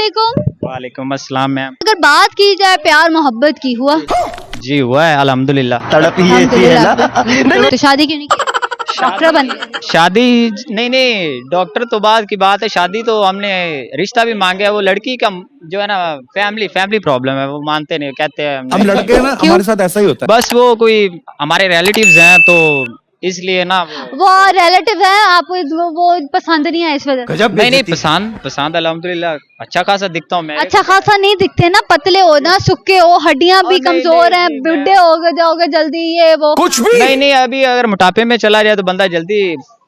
वालेकुम। वालेकुम अस्सलाम मैम। अगर बात की जाए प्यार मोहब्बत की, हुआ? जी हुआ है अल्हम्दुलिल्लाह। तड़प ही ऐसी है ना। तो शादी क्यों नहीं की? डॉक्टर बन गए। शादी नहीं, डॉक्टर तो बाद की बात है। शादी तो हमने रिश्ता भी मांगे है, वो लड़की का जो है ना फैमिली प्रॉब्लम है, वो मानते नहीं, कहते हैं हम लड़के हैं ना, हमारे साथ ऐसा ही होता है। बस वो कोई हमारे रिलेटिव्स हैं तो इसलिए ना वो रिलेटिव है, आपको वो पसंद नहीं है इस वजह से? नहीं पसंद अल्हम्दुलिल्लाह अच्छा खासा दिखता हूँ मैं। अच्छा खासा नहीं दिखते ना, पतले हो ना, सुक्के हो, हड्डियां भी कमजोर हैं, बुढ़े हो गए जाओगे जल्दी, ये वो कुछ भी नहीं अभी अगर मोटापे में चला जाए तो बंदा जल्दी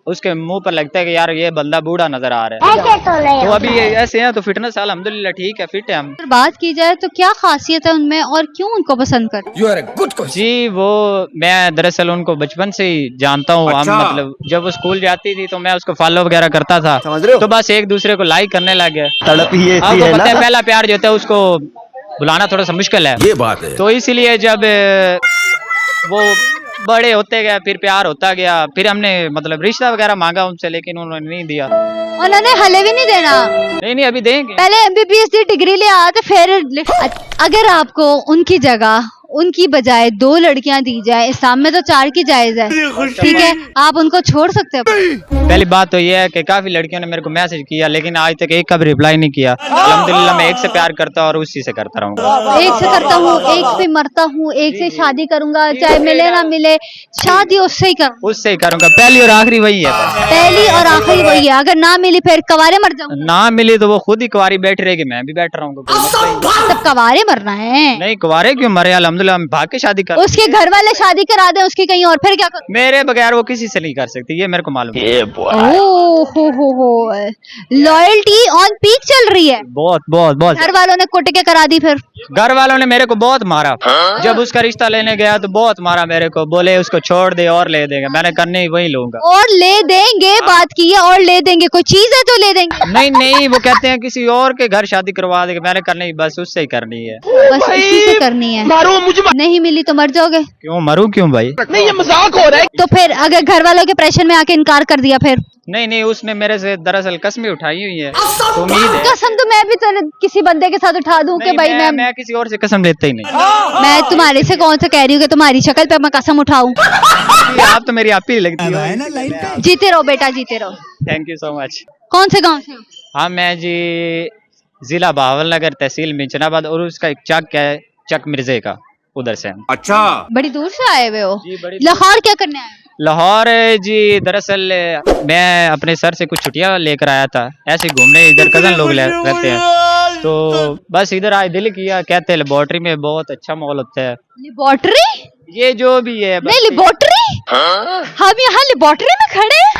उसके मुंह पर लगता है कि यार ये बंदा बूढ़ा नजर आ रहा है। तो अभी ऐसे हैं तो फिटनेस अल्हम्दुलिल्लाह ठीक है, फिट है हम। अगर बात की जाए तो क्या खासियत है उनमें और क्यों उनको पसंद कर? You are a good question. जी वो मैं दरअसल उनको बचपन से ही जानता हूँ। अच्छा। हम मतलब जब वो स्कूल जाती थी तो मैं उसको फॉलो वगैरह करता था, समझ रहे हो? तो बस एक दूसरे को लाइक करने लग गए। तड़प ही ऐसी आपको है पता है ना। पहला प्यार जो होता है उसको बुलाना थोड़ा सा मुश्किल है, ये बात है। तो इसीलिए जब वो बड़े होते गए फिर प्यार होता गया, फिर हमने मतलब रिश्ता वगैरह मांगा उनसे लेकिन उन्होंने नहीं दिया। उन्होंने हले भी नहीं देना। नहीं अभी देंगे। पहले MBBS की डिग्री ले आते फिर अगर आपको उनकी जगह उनकी बजाय 2 लड़कियां दी जाए, इस्लाम में तो 4 की जायज है, ठीक है, आप उनको छोड़ सकते हो? पहली बात तो ये है कि काफी लड़कियों ने मेरे को मैसेज किया लेकिन आज तक एक का भी रिप्लाई नहीं किया। अल्हम्दुलिल्लाह मैं एक से प्यार करता हूँ और उसी से करता रहूंगा। एक से करता हूँ, एक से मरता हूँ, एक से शादी करूंगा, चाहे मिले ना मिले, शादी उससे ही करूंगा। उससे ही करूंगा, पहली और आखिरी वही है। पहली और आखिरी वही है, अगर ना मिली फिर कवारे मर जाऊंगा। ना मिली तो वो खुद ही कुंवारी बैठ रहेगी, मैं भी बैठ रहूंगा, कोई मसला ही नहीं। तब कवारे मरना है? नहीं कुंवारे क्यों मरे, अल्हम्दुलिल्लाह हम भाग के शादी कर। उसके घर वाले शादी करा दें उसकी कहीं और, फिर क्या करूं? मेरे बगैर वो किसी से नहीं कर सकती, ये मेरे को मालूम है। ओह हो लॉयल्टी ऑन पीक चल रही है। बहुत घर वालों ने कुट के करा दी फिर? घर वालों ने मेरे को बहुत मारा। जब उसका रिश्ता लेने गया तो बहुत मारा मेरे को, बोले उसको छोड़ दे और ले देंगे। मैंने करने ही वही लूंगा। और ले देंगे, बात की है और ले देंगे, कोई चीज है तो ले देंगे। नहीं वो कहते हैं किसी और के घर शादी करवा देंगे। मैंने करनी ही बस उससे ही करनी है, बस उसी से करनी है। नहीं मिली तो मर जाओगे। क्यों मरूं क्यों भाई? नहीं ये मजाक हो रहा है। तो फिर अगर घर वालों के प्रेशर में आके इनकार कर दिया फिर? नहीं उसने मेरे से दरअसल कसमें उठाई हुई है, तो उम्मीद है। कसम तो मैं भी किसी बंदे के साथ उठा दूं कि नहीं, भाई मैं किसी और से कसम लेता ही नहीं। मैं तुम्हारे से कौन सा कह रही हूँ कि तुम्हारी शक्ल पे मैं कसम उठाऊं? आप तो मेरी आप ही लगती हो। जीते रहो बेटा, जीते रहो। Thank you so much. कौन से गांव से हो? हाँ मैं जी जिला बहावलनगर, तहसील मिंचनाबाद, और उसका एक चक है चक मिर्जे का, उधर से हम। अच्छा बड़ी दूर से आए हुए हो? जी, बड़ी लाहौर क्या करने आए? लाहौर जी दरअसल मैं अपने सर से कुछ छुट्टियां लेकर आया था, ऐसे घूमने। इधर कजन लोग रहते हैं तो बस इधर आए, दिल किया। कहते हैं लेबोरेटरी में बहुत अच्छा माहौल होता है। लेबोरेटरी? ये जो भी है नहीं लेबोरेटरी, हम यहाँ लेबोरेटरी में खड़े हैं।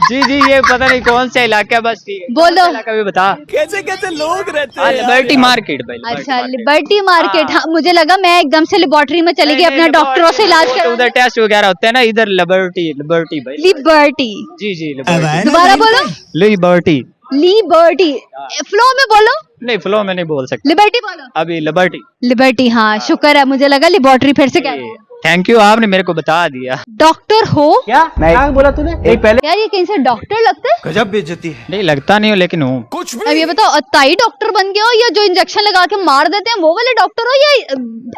जी ये पता नहीं कौन सा इलाका है, बस ठीक है। बोलो इलाका भी बता। कैसे लोग रहते हैं। लिबर्टी मार्केट भाई। अच्छा लिबर्टी मार्केट। हाँ मुझे लगा मैं एकदम से लेबोरेटरी में चली गई अपना डॉक्टरों से इलाज कर। उधर टेस्ट वगैरह होते हैं ना, इधर लिबर्टी भाई। लिबर्टी? जी लिबर्टी। दोबारा बोलो। लिबर्टी। लिबर्टी फ्लो में बोलो। नहीं फ्लो में नहीं बोल सकते, लिबर्टी बोलो। अभी लिबर्टी। लिबर्टी, हाँ शुक्र है, मुझे लगा लेबोरेटरी फिर से कह। थैंक यू, आपने मेरे को बता दिया। डॉक्टर हो क्या बोला तूने? एक पहले यार, ये कहीं से डॉक्टर लगता है? गजब बेइज्जती है। नहीं लगता नहीं हो लेकिन हूँ। कुछ भी। अब ये बताओ, अताई डॉक्टर बन गए हो या जो इंजेक्शन लगा के मार देते हैं वो वाले डॉक्टर हो, या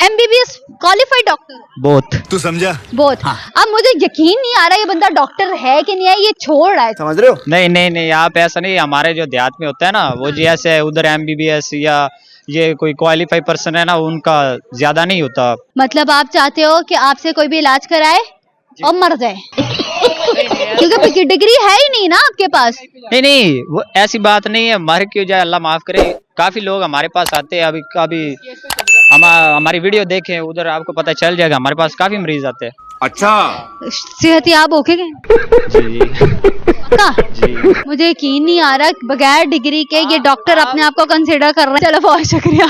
MBBS क्वालिफाइड डॉक्टर? बोथ। तू समझा? बोथ। अब मुझे यकीन नहीं आ रहा ये बंदा डॉक्टर है कि नहीं है, ये छोड़ रहा है। समझ रहे हो? नहीं आप ऐसा नहीं। हमारे जो देहात में होता है ना, वो जी ऐसे उधर MBBS या ये कोई क्वालिफाइड पर्सन है ना, उनका ज्यादा नहीं होता। मतलब आप चाहते हो कि आपसे कोई भी इलाज कराए और मर जाए? क्योंकि डिग्री है ही नहीं ना आपके पास। नहीं वो ऐसी बात नहीं है, मर क्यों जाए, अल्लाह माफ करे। काफी लोग हमारे पास आते हैं, अभी हमारी वीडियो देखें, उधर आपको पता चल जाएगा। हमारे पास काफी मरीज आते हैं। अच्छा सेहतियाब होके गए? जी पक्का? मुझे यकीन नहीं आ रहा बगैर डिग्री के ये डॉक्टर अपने आप को कंसिडर कर रहे हैं। चलो बहुत शुक्रिया।